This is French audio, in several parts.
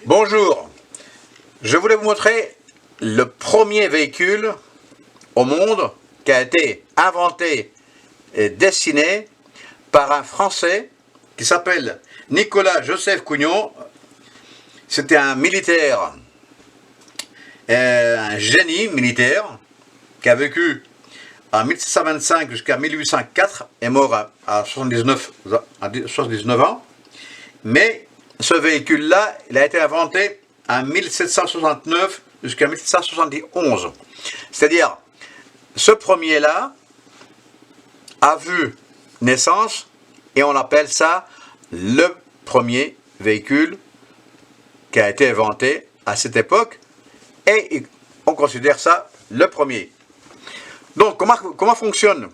Bonjour, je voulais vous montrer le premier véhicule au monde qui a été inventé et dessiné par un Français qui s'appelle Nicolas Joseph Cougnon. C'était un militaire, un génie militaire qui a vécu en 1725 jusqu'à 1804, est mort à 79 ans, mais ce véhicule-là, il a été inventé en 1769 jusqu'à 1771. C'est-à-dire, ce premier-là a vu naissance et on appelle ça le premier véhicule qui a été inventé à cette époque et on considère ça le premier. Donc, comment fonctionne?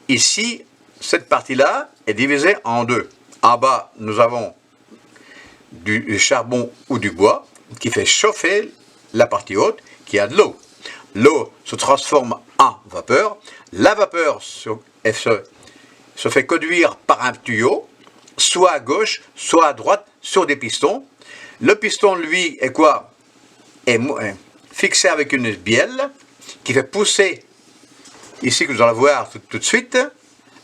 Ici, cette partie-là est divisée en deux. En bas, nous avons du charbon ou du bois qui fait chauffer la partie haute qui a de l'eau. L'eau se transforme en vapeur. La vapeur se fait conduire par un tuyau, soit à gauche, soit à droite, sur des pistons. Le piston, lui, est quoi? Est fixé avec une bielle qui fait pousser, ici que nous allons voir tout de suite,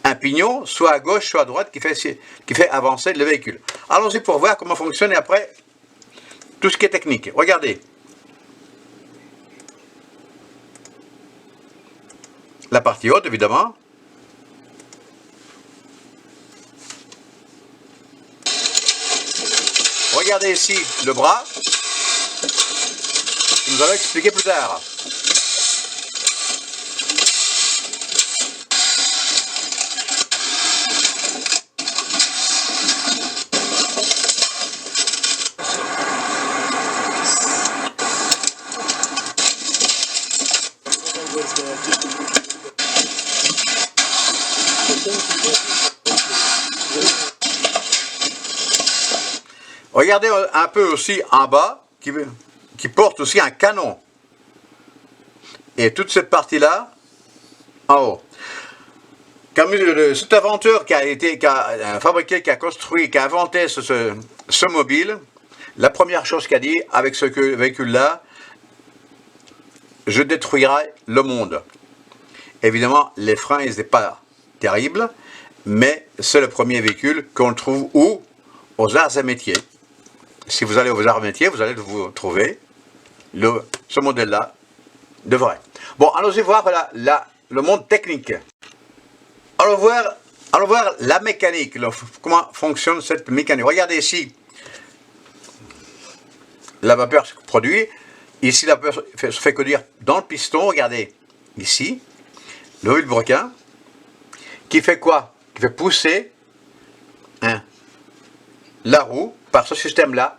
un pignon, soit à gauche, soit à droite, qui fait avancer le véhicule. Allons-y pour voir comment fonctionne et après, tout ce qui est technique. Regardez. La partie haute, évidemment. Regardez ici le bras. Nous allons expliquer plus tard. Regardez un peu aussi en bas, qui porte aussi un canon. Et toute cette partie-là, en haut. Cet inventeur qui a fabriqué, qui a construit, qui a inventé ce mobile, la première chose qu'il a dit, avec ce véhicule-là, je détruirai le monde. Évidemment, les freins, ils n'étaient pas terribles, mais c'est le premier véhicule qu'on trouve où? Aux arts et métiers. Si vous allez aux arts et métiers, vous allez vous trouver ce modèle-là de vrai. Bon, allons-y voir le monde technique. Allons voir la mécanique, comment fonctionne cette mécanique. Regardez ici, la vapeur se produit. Ici, la vapeur se fait conduire dans le piston. Regardez, ici, le vilebrequin, qui fait quoi? Qui fait pousser la roue par ce système-là.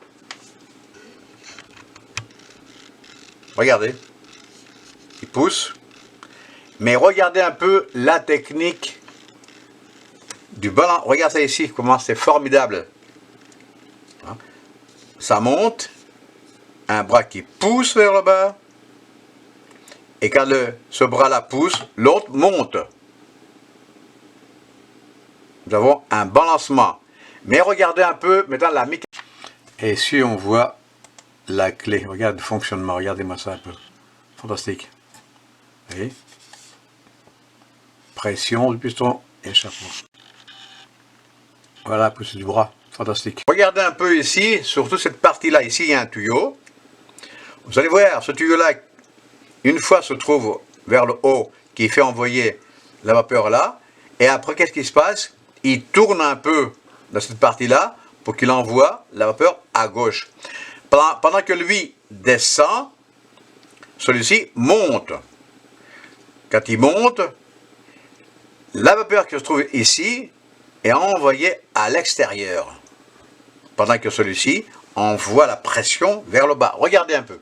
Regardez, il pousse. Mais regardez un peu la technique du ballon. Regardez ça ici, comment c'est formidable. Ça monte, un bras qui pousse vers le bas. Et quand ce bras-là pousse, l'autre monte. Nous avons un balancement. Mais regardez un peu maintenant la mécanique. Et ici on voit la clé. Regardez le fonctionnement. Regardez-moi ça un peu. Fantastique. Vous voyez? Pression du piston, échappement. Voilà, pousser du bras. Fantastique. Regardez un peu ici, surtout cette partie-là. Ici, il y a un tuyau. Vous allez voir, ce tuyau-là, une fois se trouve vers le haut, qui fait envoyer la vapeur là. Et après, qu'est-ce qui se passe? Il tourne un peu dans cette partie-là pour qu'il envoie la vapeur à gauche. Pendant que lui descend, celui-ci monte. Quand il monte, la vapeur qui se trouve ici est envoyée à l'extérieur. Pendant que celui-ci envoie la pression vers le bas. Regardez un peu.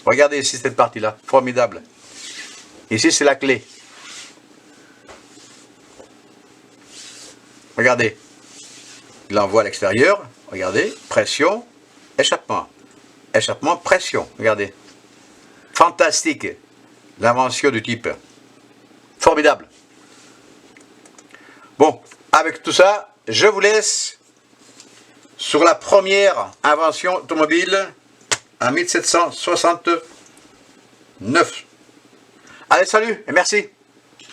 Regardez ici cette partie-là. Formidable. Ici, c'est la clé. Regardez. Il envoie à l'extérieur. Regardez. Pression. Échappement. Échappement, pression. Regardez. Fantastique. L'invention du type. Formidable. Bon, avec tout ça, je vous laisse sur la première invention automobile en 1769. Allez, salut et merci.